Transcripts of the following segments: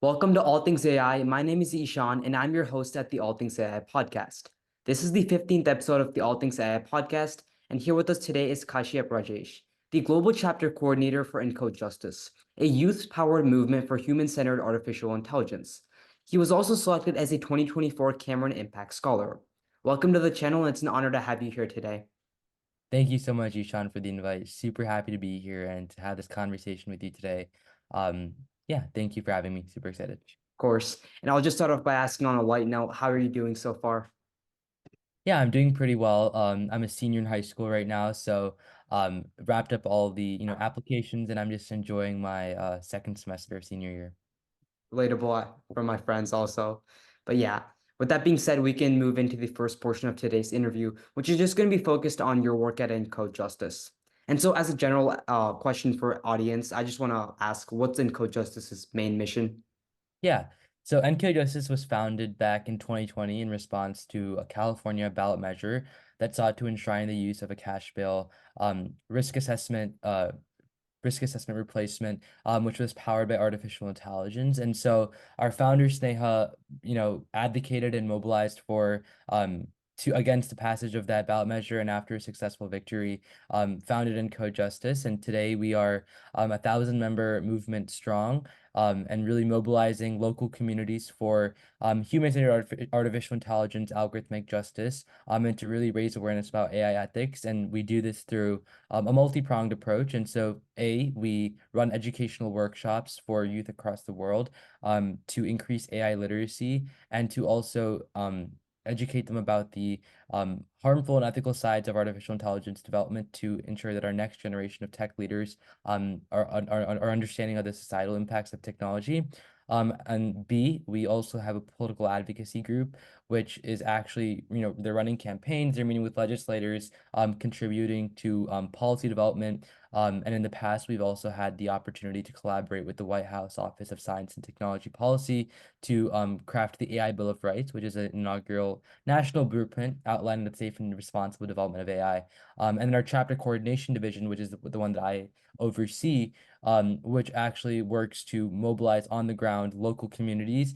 Welcome to All Things AI. My name is Ishan, and I'm your host at the All Things AI podcast. This is the 15th episode of the All Things AI podcast, and here with us today is Kashyap Rajesh, the Global Chapter Coordinator for Encode Justice, a youth-powered movement for human-centered artificial intelligence. He was also selected as a 2024 Cameron Impact Scholar. Welcome to the channel, and it's an honor to have you here today. Thank you so much, Ishan, for the invite. Super happy to be here and to have this conversation with you today. Um, yeah, thank you for having me. Super excited. Of course, and I'll just start off by asking on a light note, how are you doing so far? Yeah, I'm doing pretty well. I'm a senior in high school right now, so wrapped up all the applications, and I'm just enjoying my second semester of senior year. Relatable from my friends also. But yeah, with that being said, we can move into the first portion of today's interview, which is just going to be focused on your work at Encode Justice. And so, as a general question for audience, I just want to ask, what's Encode Justice's main mission? Yeah. So Encode Justice was founded back in 2020 in response to a California ballot measure that sought to enshrine the use of a cash bail risk assessment replacement, which was powered by artificial intelligence. And so our founder Sneha, advocated and mobilized for to against the passage of that ballot measure, and after a successful victory, founded Encode Justice. And today we are 1,000-member movement strong, and really mobilizing local communities for human-centered artificial intelligence, algorithmic justice, and to really raise awareness about AI ethics. And we do this through a multi-pronged approach. And so, we run educational workshops for youth across the world, to increase AI literacy and to also educate them about the harmful and ethical sides of artificial intelligence development, to ensure that our next generation of tech leaders are understanding of the societal impacts of technology. And B, we also have a political advocacy group, which is actually, they're running campaigns, they're meeting with legislators, contributing to policy development. And in the past, we've also had the opportunity to collaborate with the White House Office of Science and Technology Policy to craft the AI Bill of Rights, which is an inaugural national blueprint outlining the safe and responsible development of AI. And then our chapter coordination division, which is the one that I oversee, which actually works to mobilize on the ground local communities,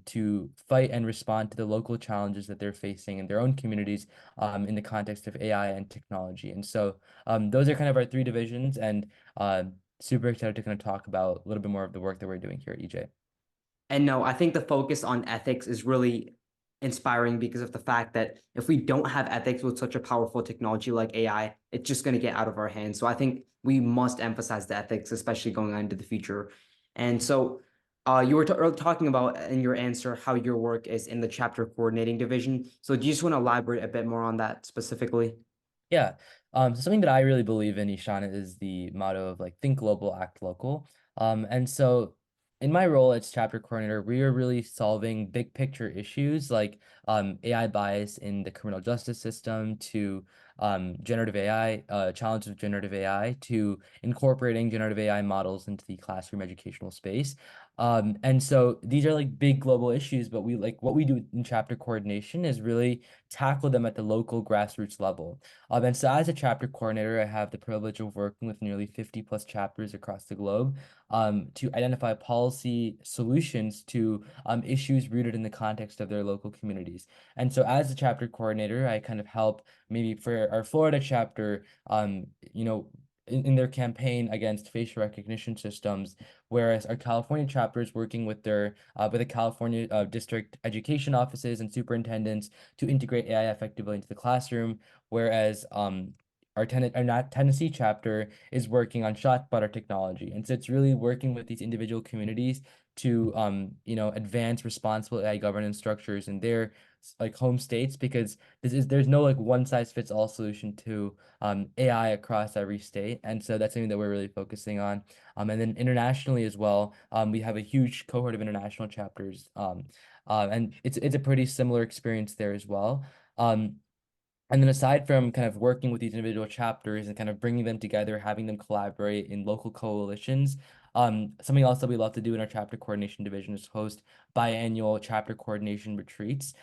to fight and respond to the local challenges that they're facing in their own communities, in the context of AI and technology. And so those are kind of our three divisions, and super excited to kind of talk about a little bit more of the work that we're doing here at EJ. And no, I think the focus on ethics is really inspiring because of the fact that if we don't have ethics with such a powerful technology like AI, it's just going to get out of our hands. So I think we must emphasize the ethics, especially going on into the future. And so you were talking about in your answer how your work is in the chapter coordinating division. So do you just want to elaborate a bit more on that specifically? Yeah. So something that I really believe in, Ishan, is the motto of like think global, act local. And so in my role as chapter coordinator, we are really solving big picture issues like AI bias in the criminal justice system, to generative AI, challenges of generative AI, to incorporating generative AI models into the classroom educational space. And so these are like big global issues, but we like what we do in chapter coordination is really tackle them at the local grassroots level. And so as a chapter coordinator, I have the privilege of working with nearly 50 plus chapters across the globe, to identify policy solutions to issues rooted in the context of their local communities. And so as a chapter coordinator, I kind of help maybe for our Florida chapter, in their campaign against facial recognition systems, whereas our California chapter is working with the California district education offices and superintendents to integrate AI effectively into the classroom, whereas our Tennessee chapter is working on shot spotter technology. And so it's really working with these individual communities to advance responsible AI governance structures in their like home states, because there's no like one size fits all solution to AI across every state. And so that's something that we're really focusing on. And then internationally as well, we have a huge cohort of international chapters. And it's a pretty similar experience there as well. Um, and then aside from kind of working with these individual chapters and kind of bringing them together, having them collaborate in local coalitions, something else that we love to do in our chapter coordination division is host biannual chapter coordination retreats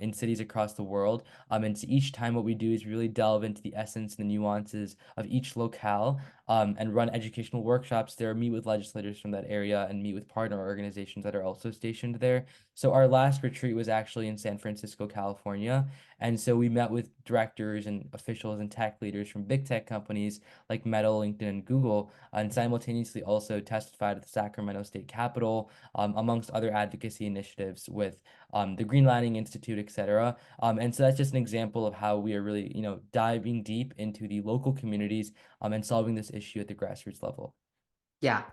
in cities across the world. And so each time what we do is really delve into the essence and the nuances of each locale, and run educational workshops there, meet with legislators from that area, and meet with partner organizations that are also stationed there. So our last retreat was actually in San Francisco, California. And so we met with directors and officials and tech leaders from big tech companies like Meta, LinkedIn, and Google, and simultaneously also testified at the Sacramento State Capitol, amongst other advocacy initiatives with the Green Lining Institute, et cetera. And so that's just an example of how we are really, diving deep into the local communities and solving this issue at the grassroots level. Yeah.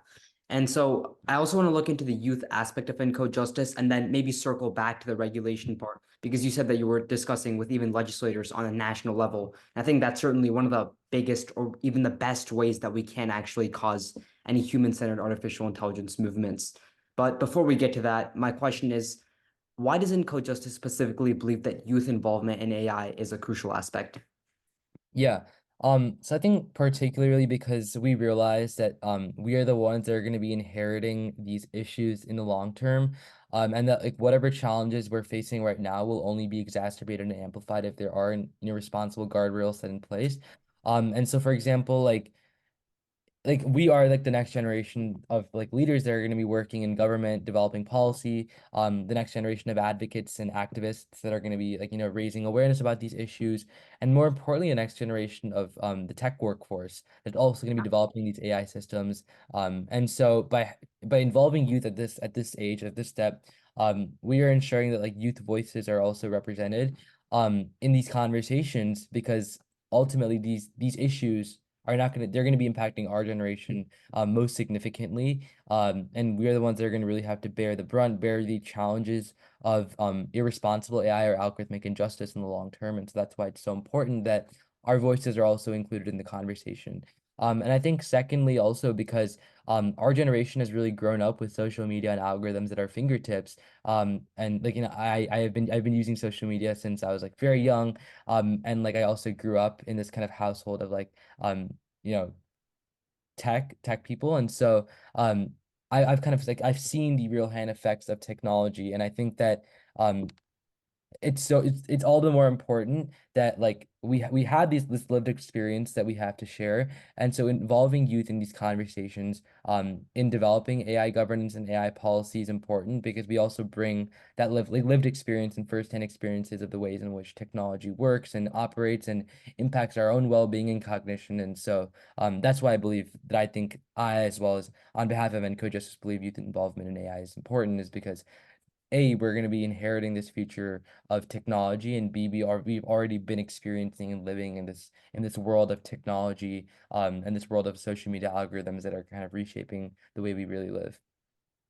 And so I also want to look into the youth aspect of Encode Justice and then maybe circle back to the regulation part because you said that you were discussing with even legislators on a national level. And I think that's certainly one of the biggest or even the best ways that we can actually cause any human-centered artificial intelligence movements. But before we get to that, my question is, why does Encode Justice specifically believe that youth involvement in AI is a crucial aspect? Yeah. So I think particularly because we realize that we are the ones that are going to be inheriting these issues in the long term. And that like whatever challenges we're facing right now will only be exacerbated and amplified if there are responsible guardrails set in place. And so for example, like we are like the next generation of like leaders that are going to be working in government developing policy, the next generation of advocates and activists that are going to be like raising awareness about these issues, and more importantly a next generation of the tech workforce that's also going to be developing these AI systems. And so by involving youth at this age, at this step, we are ensuring that like youth voices are also represented in these conversations, because ultimately these issues are not going to they're going to be impacting our generation most significantly, and we are the ones that are going to really have to bear the brunt, bear the challenges of irresponsible AI or algorithmic injustice in the long term. And so that's why it's so important that our voices are also included in the conversation. And I think secondly also because our generation has really grown up with social media and algorithms at our fingertips. And like I've been using social media since I was like very young. And like I also grew up in this kind of household of like you know, tech people. And so I've kind of like I've seen the real hand effects of technology. And I think that um it's all the more important that like we have this lived experience that we have to share. And so involving youth in these conversations in developing AI governance and AI policy is important, because we also bring that lived experience and firsthand experiences of the ways in which technology works and operates and impacts our own well-being and cognition. And so that's why I believe that I think I, as well as on behalf of Encode Justice, believe youth involvement in AI is important, is because A, we're going to be inheriting this future of technology, and B, we've already been experiencing and living in this world of technology, and this world of social media algorithms that are kind of reshaping the way we really live.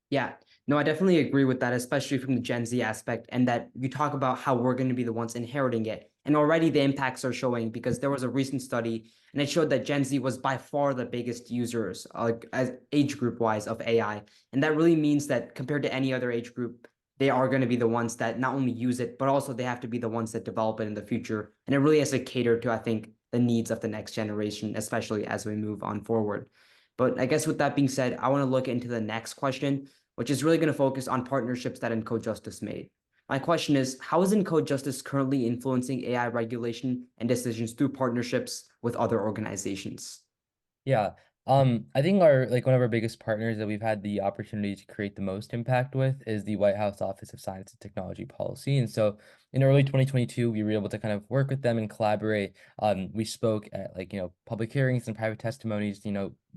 Yeah, no, I definitely agree with that, especially from the Gen Z aspect, and that you talk about how we're going to be the ones inheriting it. And already the impacts are showing because there was a recent study and it showed that Gen Z was by far the biggest users, like as age group wise, of AI. And that really means that compared to any other age group, they are going to be the ones that not only use it, but also they have to be the ones that develop it in the future. And it really has to cater to, I think, the needs of the next generation, especially as we move on forward. But I guess with that being said, I want to look into the next question, which is really going to focus on partnerships that Encode Justice made. My question is, how is Encode Justice currently influencing AI regulation and decisions through partnerships with other organizations? Yeah. I think our like one of our biggest partners that we've had the opportunity to create the most impact with is the White House Office of Science and Technology Policy. And so in early 2022, we were able to kind of work with them and collaborate. We spoke at like, public hearings and private testimonies,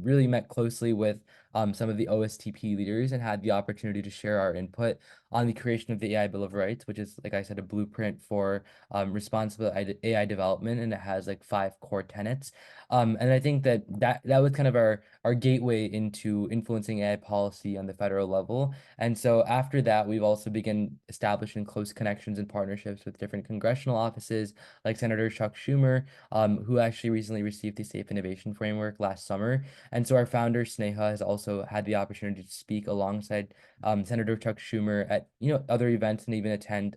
really met closely with some of the OSTP leaders and had the opportunity to share our input on the creation of the AI Bill of Rights, which is, like I said, a blueprint for responsible AI development, and it has like 5 core tenets. And I think that was kind of our gateway into influencing AI policy on the federal level. And so after that, we've also begun establishing close connections and partnerships with different congressional offices, like Senator Chuck Schumer, who actually recently received the Safe Innovation Framework last summer. And so our founder, Sneha, has also had the opportunity to speak alongside Senator Chuck Schumer at other events and even attend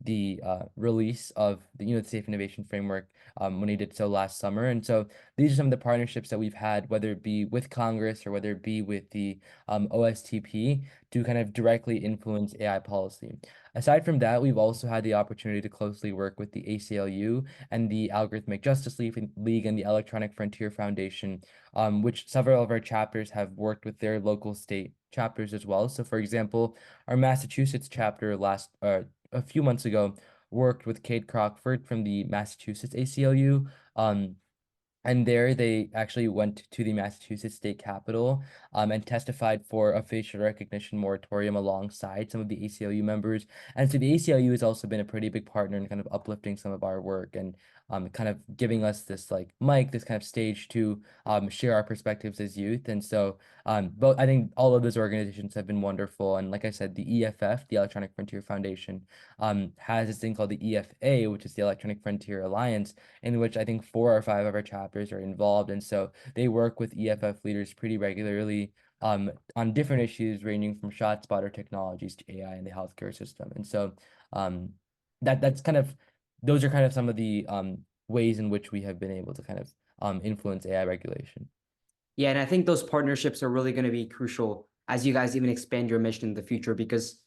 the release of the Safe Innovation Framework when he did so last summer. And so these are some of the partnerships that we've had, whether it be with Congress or whether it be with the OSTP, to kind of directly influence AI policy. Aside from that, we've also had the opportunity to closely work with the ACLU and the Algorithmic Justice League and the Electronic Frontier Foundation, which several of our chapters have worked with their local state chapters as well. So, for example, our Massachusetts chapter a few months ago worked with Kate Crockford from the Massachusetts ACLU. And there they actually went to the Massachusetts State Capitol and testified for a facial recognition moratorium alongside some of the ACLU members. And so the ACLU has also been a pretty big partner in kind of uplifting some of our work and kind of giving us this like mic, this kind of stage to share our perspectives as youth. And so but I think all of those organizations have been wonderful. And like I said, the EFF, the Electronic Frontier Foundation, has this thing called the EFA, which is the Electronic Frontier Alliance, in which I think 4 or 5 of our chapters are involved. And so they work with EFF leaders pretty regularly on different issues ranging from ShotSpotter technologies to AI in the healthcare system. And so um, that's kind of those are kind of some of the ways in which we have been able to kind of influence AI regulation. Yeah, and I think those partnerships are really going to be crucial as you guys even expand your mission in the future because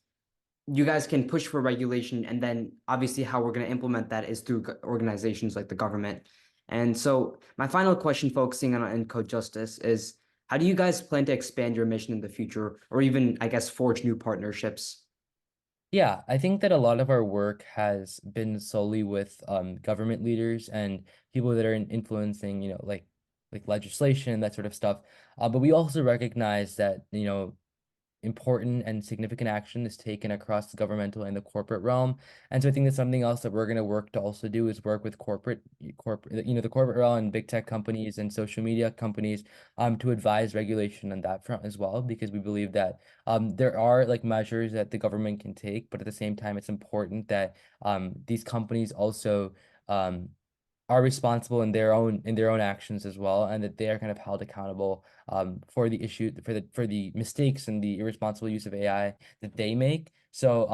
you guys can push for regulation, and then obviously how we're going to implement that is through organizations like the government. And so my final question focusing on Encode Justice is how do you guys plan to expand your mission in the future or even, I guess, forge new partnerships? Yeah, I think that a lot of our work has been solely with government leaders and people that are influencing, like legislation, that sort of stuff. But we also recognize that, important and significant action is taken across the governmental and the corporate realm. And so I think that's something else that we're going to work to also do is work with the corporate realm and big tech companies and social media companies to advise regulation on that front as well, because we believe that there are like measures that the government can take, but at the same time, it's important that these companies also um, are responsible in their own actions as well, and that they are kind of held accountable for the issue for the mistakes and the irresponsible use of AI that they make. So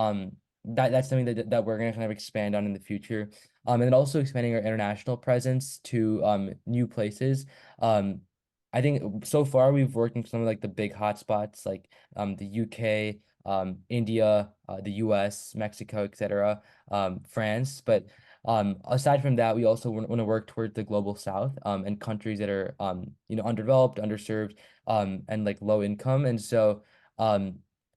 that's something that we're gonna kind of expand on in the future. And then also expanding our international presence to new places. I think so far we've worked in some of like the big hotspots like the UK, India, the US, Mexico, etc., France. But aside from that, we also want to work towards the global south and countries that are underdeveloped, underserved, and like low income. And so our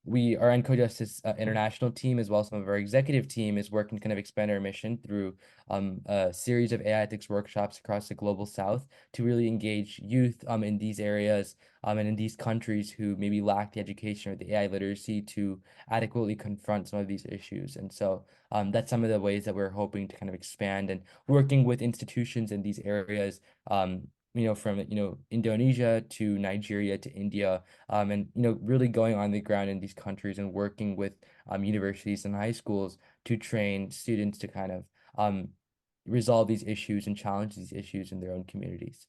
Encode Justice international team, as well as some of our executive team, is working to kind of expand our mission through a series of AI ethics workshops across the global south to really engage youth in these areas and in these countries who maybe lack the education or the AI literacy to adequately confront some of these issues. And so that's some of the ways that we're hoping to kind of expand and working with institutions in these areas, from Indonesia to Nigeria to India, and really going on the ground in these countries and working with universities and high schools to train students to kind of resolve these issues and challenge these issues in their own communities.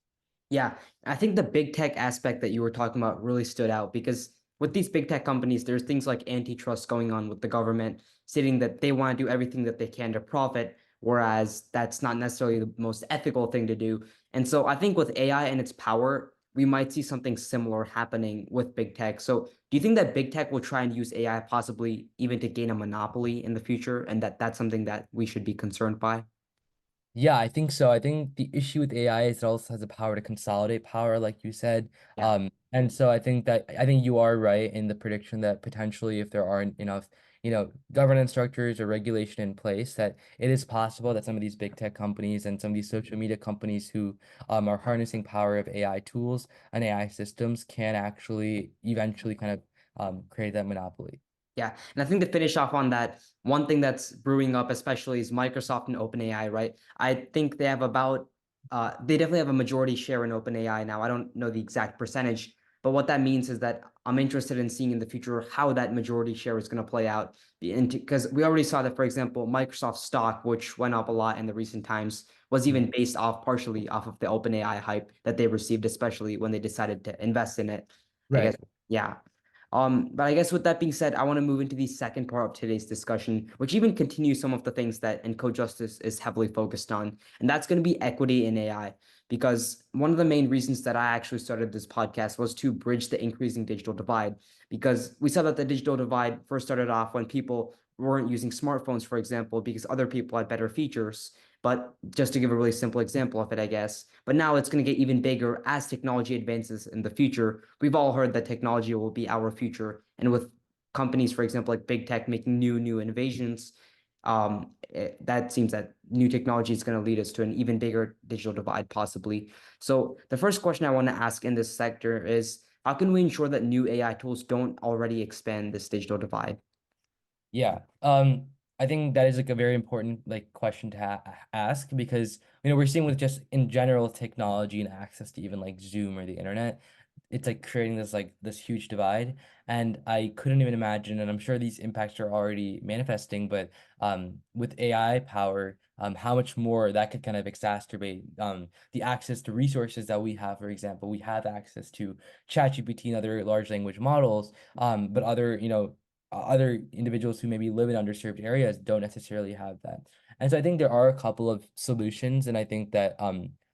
Yeah, I think the big tech aspect that you were talking about really stood out because with these big tech companies, there's things like antitrust going on with the government, stating that they want to do everything that they can to profit, whereas that's not necessarily the most ethical thing to do. And so I think with AI and its power, we might see something similar happening with big tech. So do you think that big tech will try and use AI possibly even to gain a monopoly in the future, and that that's something that we should be concerned by? Yeah, I think so. I think the issue with AI is it also has the power to consolidate power, like you said. Yeah. And so I think you are right in the prediction that potentially if there aren't enough, governance structures or regulation in place, that it is possible that some of these big tech companies and some of these social media companies who are harnessing power of AI tools and AI systems can actually eventually kind of create that monopoly. Yeah, and I think to finish off on that, one thing that's brewing up, especially, is Microsoft and OpenAI, right? I think they have they definitely have a majority share in OpenAI now. I don't know the exact percentage, but what that means is that I'm interested in seeing in the future how that majority share is going to play out. Because we already saw that, for example, Microsoft stock, which went up a lot in the recent times, was even based off partially off of the OpenAI hype that they received, especially when they decided to invest in it. I guess, Right. yeah. But I guess with that being said, I want to move into the second part of today's discussion, which even continues some of the things that Encode Justice is heavily focused on, and that's going to be equity in AI. Because one of the main reasons that I actually started this podcast was to bridge the increasing digital divide. Because we saw that the digital divide first started off when people weren't using smartphones, for example, because other people had better features. But just to give a really simple example of it, I guess. But now it's going to get even bigger as technology advances in the future. We've all heard that technology will be our future. And with companies, for example, like big tech making new innovations, that seems that new technology is going to lead us to an even bigger digital divide, possibly. So the first question I want to ask in this sector is, how can we ensure that new AI tools don't already expand this digital divide? Yeah. I think that is like a very important like question to ha ask because we're seeing with just in general technology and access to even like Zoom or the internet, it's like creating this huge divide. And I couldn't even imagine, and I'm sure these impacts are already manifesting, but with AI power, how much more that could kind of exacerbate the access to resources that we have. For example, we have access to ChatGPT and other large language models, but other individuals who maybe live in underserved areas don't necessarily have that. And so I think there are a couple of solutions, and I think that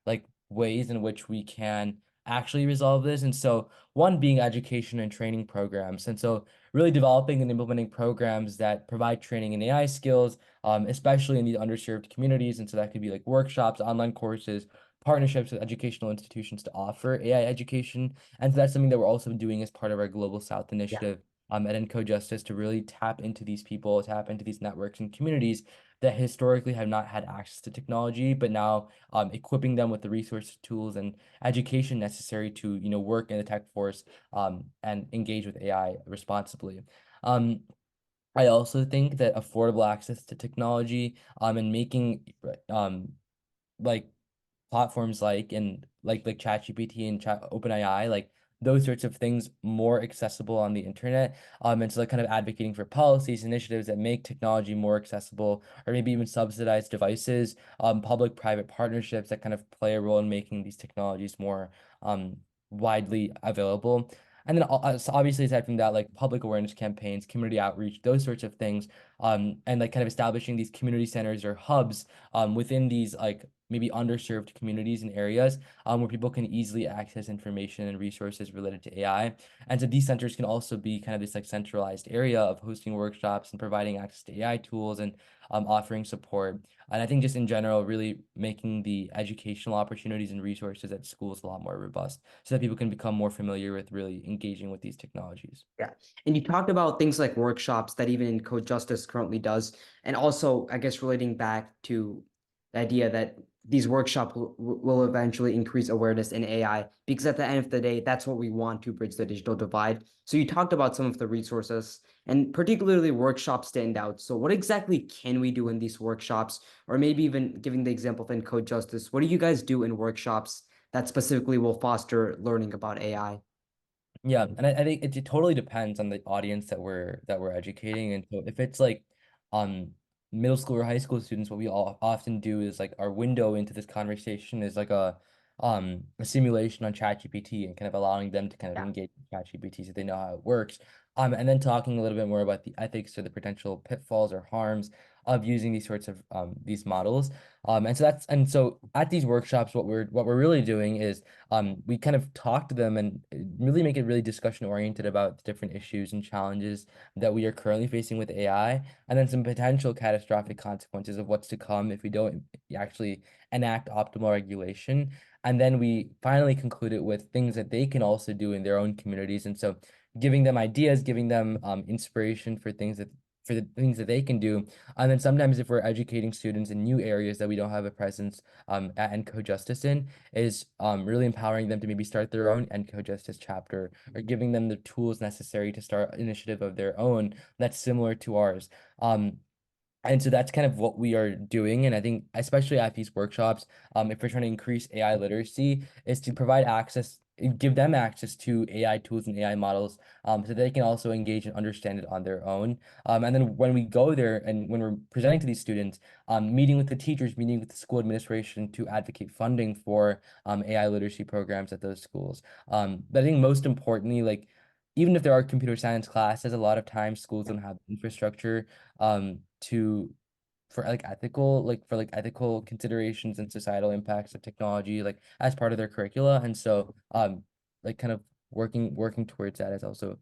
like ways in which we can actually resolve this. And so one being education and training programs. And so really developing and implementing programs that provide training in AI skills, especially in these underserved communities. And so that could be like workshops, online courses, partnerships with educational institutions to offer AI education. And so that's something that we're also doing as part of our Global South Yeah. initiative at Encode Justice to really tap into these people, tap into these networks and communities that historically have not had access to technology, but now equipping them with the resources, tools, and education necessary to work in the tech force and engage with AI responsibly. Um, I also think that affordable access to technology and making like platforms like ChatGPT and Chat OpenAI, like those sorts of things more accessible on the internet. And so like kind of advocating for policies, initiatives that make technology more accessible, or maybe even subsidized devices, public-private partnerships that kind of play a role in making these technologies more widely available. And then so obviously aside from that, like public awareness campaigns, community outreach, those sorts of things, and like kind of establishing these community centers or hubs within these like maybe underserved communities and areas where people can easily access information and resources related to AI. And so these centers can also be kind of this like centralized area of hosting workshops and providing access to AI tools and offering support. And I think just in general, really making the educational opportunities and resources at schools a lot more robust so that people can become more familiar with really engaging with these technologies. Yeah. And you talked about things like workshops that even Encode Justice currently does. And also, I guess, relating back to the idea that these workshops will eventually increase awareness in AI, because at the end of the day, that's what we want to bridge the digital divide. So you talked about some of the resources, and particularly workshops stand out. So what exactly can we do in these workshops? Or maybe even giving the example of Encode Justice, what do you guys do in workshops that specifically will foster learning about AI? Yeah, and I think it totally depends on the audience that we're educating. And so if it's like um middle school or high school students, what we all often do is like our window into this conversation is like a simulation on ChatGPT and kind of allowing them to kind of Yeah. engage with ChatGPT so they know how it works. And then talking a little bit more about the ethics or the potential pitfalls or harms of using these sorts of these models. And so at these workshops, what we're really doing is we kind of talk to them and really make it really discussion oriented about the different issues and challenges that we are currently facing with AI, and then some potential catastrophic consequences of what's to come if we don't actually enact optimal regulation. And then we finally conclude it with things that they can also do in their own communities. And so giving them ideas, giving them inspiration for the things that they can do. And then sometimes if we're educating students in new areas that we don't have a presence at Encode Justice in, is really empowering them to maybe start their own Encode Justice chapter or giving them the tools necessary to start an initiative of their own that's similar to ours. And so that's kind of what we are doing. And I think, especially at these workshops, if we're trying to increase AI literacy, is to provide access, give them access to AI tools and AI models so they can also engage and understand it on their own. And then when we go there and when we're presenting to these students, meeting with the teachers, meeting with the school administration to advocate funding for AI literacy programs at those schools. But I think most importantly, like, even if there are computer science classes, a lot of times schools don't have infrastructure to for like ethical considerations and societal impacts of technology like as part of their curricula. And so like kind of working towards that is also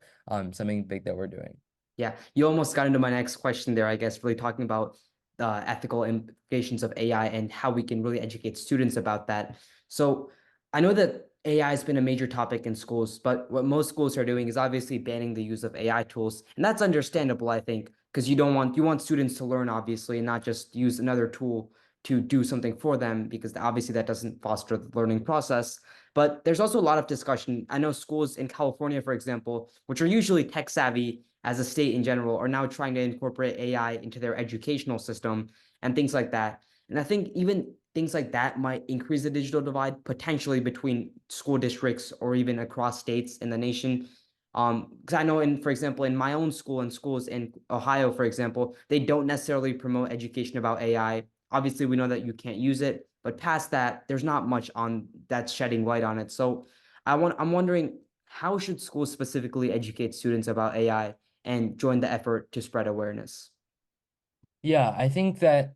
something big that we're doing. Yeah, you almost got into my next question there, I guess, really talking about the ethical implications of AI and how we can really educate students about that. So I know that AI has been a major topic in schools, but what most schools are doing is obviously banning the use of AI tools. And that's understandable, I think, because you want students to learn, obviously, and not just use another tool to do something for them, because obviously that doesn't foster the learning process. But there's also a lot of discussion. I know schools in California, for example, which are usually tech savvy as a state in general, are now trying to incorporate AI into their educational system and things like that. And I think even things like that might increase the digital divide potentially between school districts or even across states in the nation. Because I know for example, in my own school and schools in Ohio, for example, they don't necessarily promote education about AI. Obviously, we know that you can't use it, but past that, there's not much on that's shedding light on it. So I'm wondering, how should schools specifically educate students about AI and join the effort to spread awareness? Yeah, I think that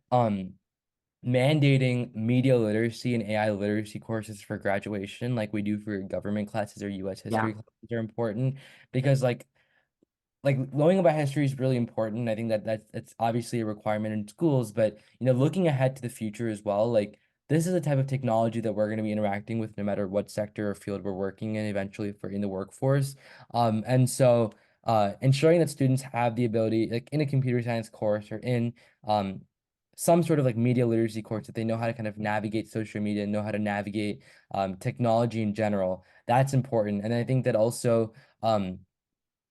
mandating media literacy and AI literacy courses for graduation, like we do for government classes or US Yeah. history classes, are important because like knowing about history is really important. I think that that's obviously a requirement in schools, but looking ahead to the future as well, like this is a type of technology that we're going to be interacting with no matter what sector or field we're working in eventually for in the workforce. And so ensuring that students have the ability, like in a computer science course or in um some sort of like media literacy course, that they know how to kind of navigate social media, know how to navigate technology in general. That's important. And I think that also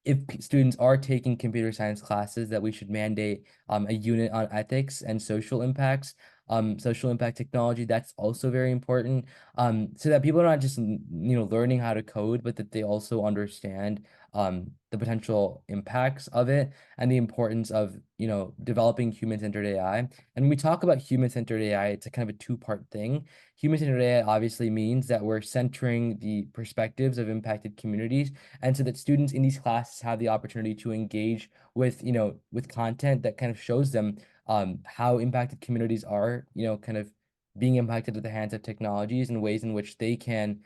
if students are taking computer science classes, that we should mandate a unit on ethics and social impact technology. That's also very important, so that people are not just learning how to code, but that they also understand the potential impacts of it and the importance of developing human-centered AI. And when we talk about human-centered AI, it's a kind of a two-part thing. Human-centered AI obviously means that we're centering the perspectives of impacted communities, and so that students in these classes have the opportunity to engage with with content that kind of shows them how impacted communities are kind of being impacted at the hands of technologies and ways in which they can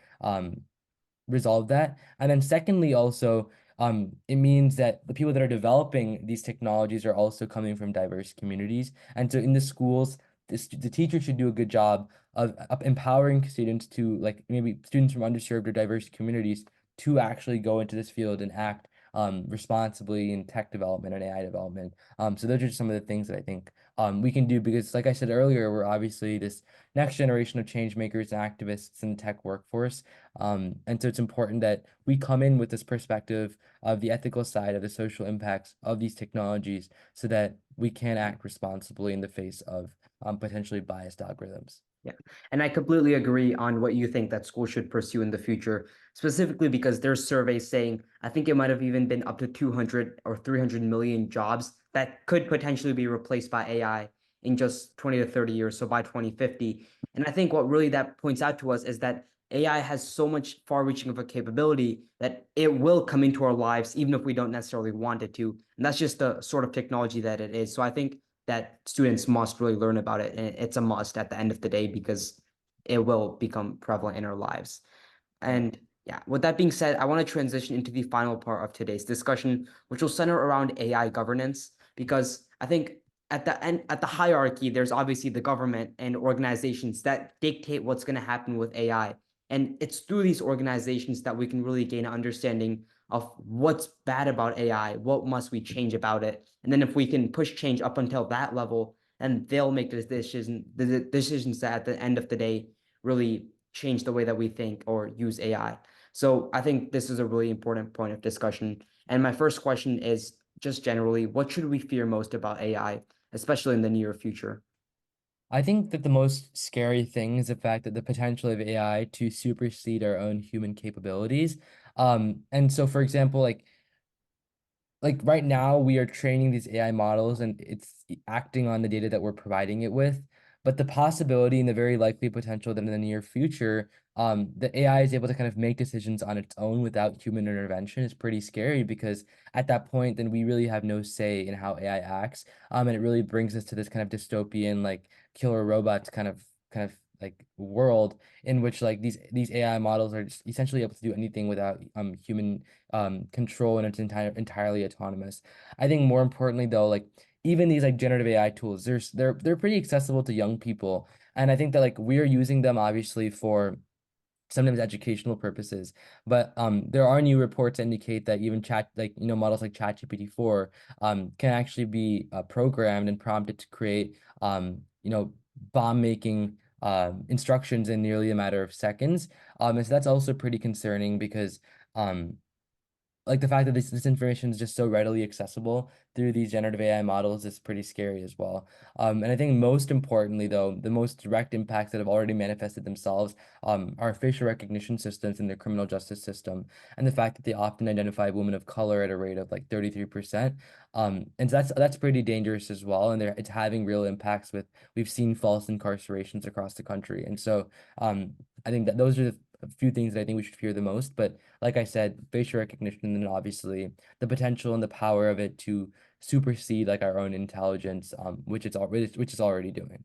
resolve that. And then secondly, also, it means that the people that are developing these technologies are also coming from diverse communities. And so in the schools, the teacher should do a good job of empowering students to, like, maybe students from underserved or diverse communities, to actually go into this field and act responsibly in tech development and AI development. So those are just some of the things that I think we can do, because like I said earlier, we're obviously this next generation of change makers and activists in the tech workforce. And so it's important that we come in with this perspective of the ethical side of the social impacts of these technologies, so that we can act responsibly in the face of potentially biased algorithms. Yeah. And I completely agree on what you think that schools should pursue in the future, specifically because there's surveys saying, I think it might have even been up to 200 or 300 million jobs that could potentially be replaced by AI in just 20 to 30 years, so by 2050. And I think what really that points out to us is that AI has so much far-reaching of a capability that it will come into our lives even if we don't necessarily want it to. And that's just the sort of technology that it is. So I think that students must really learn about it. And it's a must at the end of the day because it will become prevalent in our lives. Yeah. And yeah, with that being said, I want to transition into the final part of today's discussion, which will center around AI governance, because I think at the end, at the hierarchy, there's obviously the government and organizations that dictate what's going to happen with AI. And it's through these organizations that we can really gain an understanding of what's bad about AI, what must we change about it. And then if we can push change up until that level, and they'll make the decisions that at the end of the day really change the way that we think or use AI. So I think this is a really important point of discussion. And my first question is just generally, what should we fear most about AI, especially in the near future? I think that the most scary thing is the fact that the potential of AI to supersede our own human capabilities. And so, for example, like right now we are training these AI models and it's acting on the data that we're providing it with. But the possibility and the very likely potential that in the near future, the AI is able to kind of make decisions on its own without human intervention is pretty scary because at that point, then we really have no say in how AI acts. And it really brings us to this kind of dystopian, like killer robots kind of like world in which like these AI models are just essentially able to do anything without human control, and it's entirely autonomous. I think more importantly though, like even these like generative AI tools, they're pretty accessible to young people. And I think that like we're using them obviously for sometimes educational purposes, but there are new reports that indicate that even chat like models like ChatGPT 4 can actually be programmed and prompted to create bomb making instructions in nearly a matter of seconds. And so that's also pretty concerning because um like the fact that this information is just so readily accessible through these generative AI models is pretty scary as well. And I think most importantly, though, the most direct impacts that have already manifested themselves are facial recognition systems in the criminal justice system, and the fact that they often identify women of color at a rate of like 33%. And so that's pretty dangerous as well, and it's having real impacts with we've seen false incarcerations across the country, and so I think that those are the a few things that I think we should fear the most. But like I said, facial recognition and obviously the potential and the power of it to supersede like our own intelligence, which is already doing.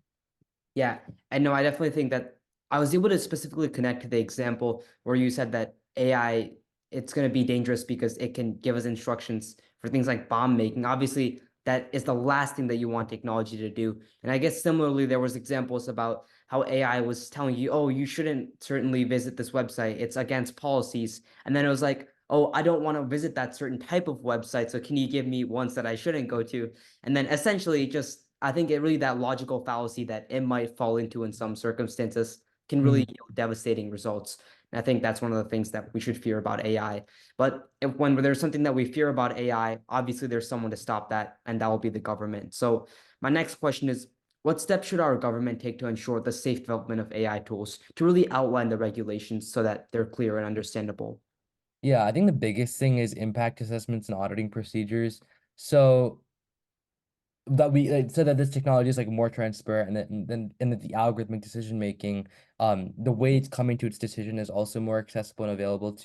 Yeah, and no, I definitely think that I was able to specifically connect to the example where you said that AI, it's going to be dangerous because it can give us instructions for things like bomb making. Obviously, that is the last thing that you want technology to do. And I guess similarly, there was examples about how AI was telling you, oh, you shouldn't certainly visit this website. It's against policies. And then it was like, oh, I don't want to visit that certain type of website. So can you give me ones that I shouldn't go to? And then essentially just I think it really that logical fallacy that it might fall into in some circumstances can really Mhm. yield devastating results. And I think that's one of the things that we should fear about AI. But if when there's something that we fear about AI, obviously there's someone to stop that, and that will be the government. So my next question is, what steps should our government take to ensure the safe development of AI tools to really outline the regulations so that they're clear and understandable? Yeah, I think the biggest thing is impact assessments and auditing procedures. So that we so that this technology is like more transparent, and that the algorithmic decision making, the way it's coming to its decision is also more accessible and available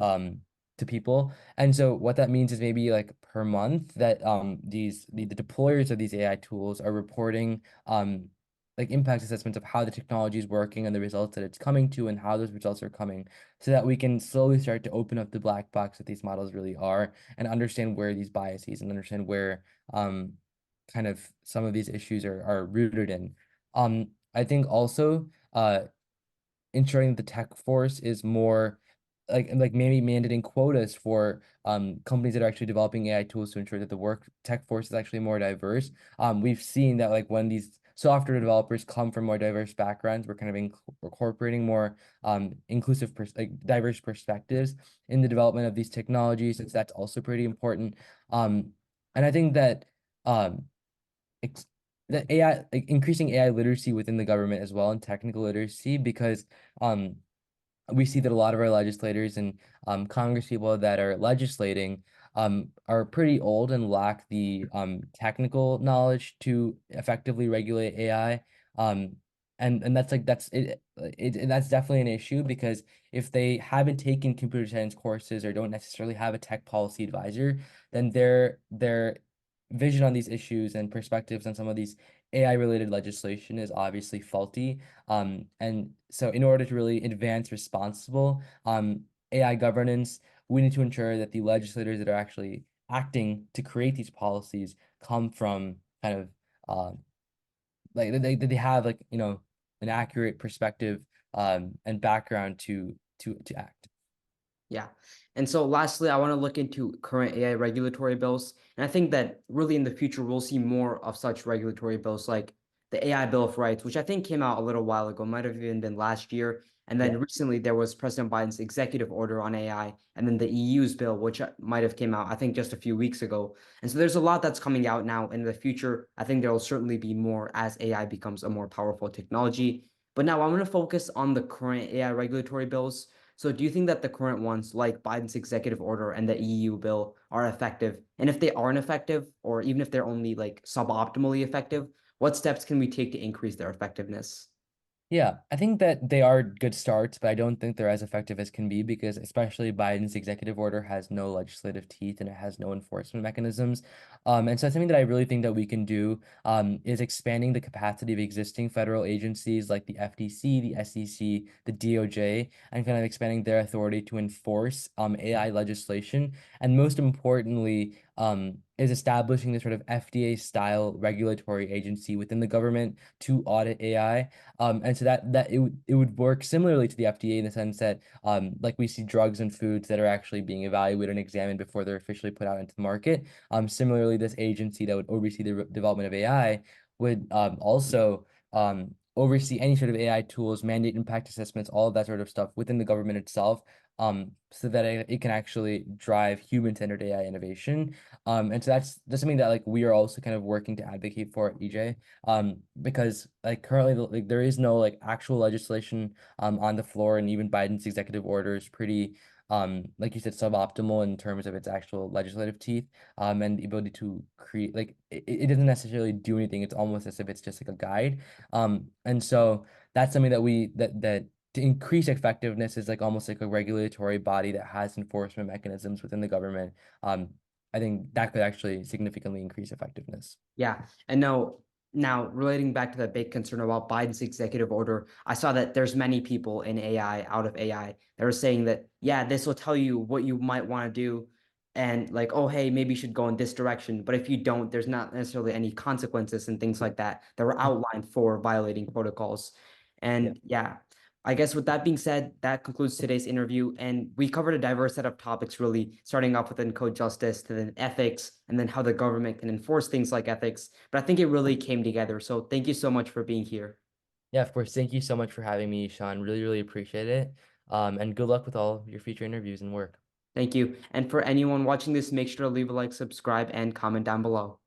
um to people. And so what that means is maybe like per month that the deployers of these AI tools are reporting like impact assessments of how the technology is working and the results that it's coming to and how those results are coming, so that we can slowly start to open up the black box that these models really are and understand where these biases and understand where kind of some of these issues are rooted in. I think also ensuring the tech force is more like maybe mandating quotas for companies that are actually developing AI tools to ensure that the work tech force is actually more diverse. We've seen that like when these software developers come from more diverse backgrounds, we're kind of incorporating more inclusive like diverse perspectives in the development of these technologies, since that's also pretty important. And I think that um ex that AI, like increasing AI literacy within the government as well, and technical literacy, because um we see that a lot of our legislators and Congress people that are legislating are pretty old and lack the technical knowledge to effectively regulate AI. Um, and that's like and that's definitely an issue, because if they haven't taken computer science courses or don't necessarily have a tech policy advisor, then their vision on these issues and perspectives on some of these AI related legislation is obviously faulty. And so in order to really advance responsible AI governance, we need to ensure that the legislators that are actually acting to create these policies come from kind of like they have like an accurate perspective and background to act. Yeah. And so lastly, I want to look into current AI regulatory bills. And I think that really in the future, we'll see more of such regulatory bills like the AI Bill of Rights, which I think came out a little while ago, might have even been last year. And Yeah. then recently there was President Biden's executive order on AI, and then the EU's bill, which might have came out, I think, just a few weeks ago. And so there's a lot that's coming out now. In the future, I think there will certainly be more as AI becomes a more powerful technology. But now I'm going to focus on the current AI regulatory bills. So do you think that the current ones, like Biden's executive order and the EU bill, are effective? And if they aren't effective, or even if they're only like suboptimally effective, what steps can we take to increase their effectiveness? Yeah, I think that they are good starts, but I don't think they're as effective as can be because especially Biden's executive order has no legislative teeth and it has no enforcement mechanisms. And so something that I really think that we can do is expanding the capacity of existing federal agencies like the FTC, the SEC, the DOJ, and kind of expanding their authority to enforce AI legislation. And most importantly, is establishing this sort of FDA style regulatory agency within the government to audit AI. And so that it would work similarly to the FDA in the sense that like we see drugs and foods that are actually being evaluated and examined before they're officially put out into the market. Similarly, this agency that would oversee the development of AI would also oversee any sort of AI tools, mandate impact assessments, all of that sort of stuff within the government itself, so that it can actually drive human-centered AI innovation. And so that's something that like we are also kind of working to advocate for at EJ, because like currently like there is no like actual legislation on the floor, and even Biden's executive order is pretty like you said suboptimal in terms of its actual legislative teeth, and the ability to create like it doesn't necessarily do anything. It's almost as if it's just like a guide. And so that's something that that to increase effectiveness is like almost like a regulatory body that has enforcement mechanisms within the government. um I think that could actually significantly increase effectiveness. Yeah. And now relating back to that big concern about Biden's executive order, I saw that there's many people in AI, out of AI, that are saying that, yeah, this will tell you what you might want to do. And like, oh, hey, maybe you should go in this direction. But if you don't, there's not necessarily any consequences and things like that were outlined for violating protocols. Yeah. And yeah, I guess with that being said, that concludes today's interview. And we covered a diverse set of topics, really, starting off with Encode Justice to then ethics and then how the government can enforce things like ethics. But I think it really came together. So thank you so much for being here. Yeah, of course. Thank you so much for having me, Sean. Really, really appreciate it. And good luck with all your future interviews and work. Thank you. And for anyone watching this, make sure to leave a like, subscribe, and comment down below.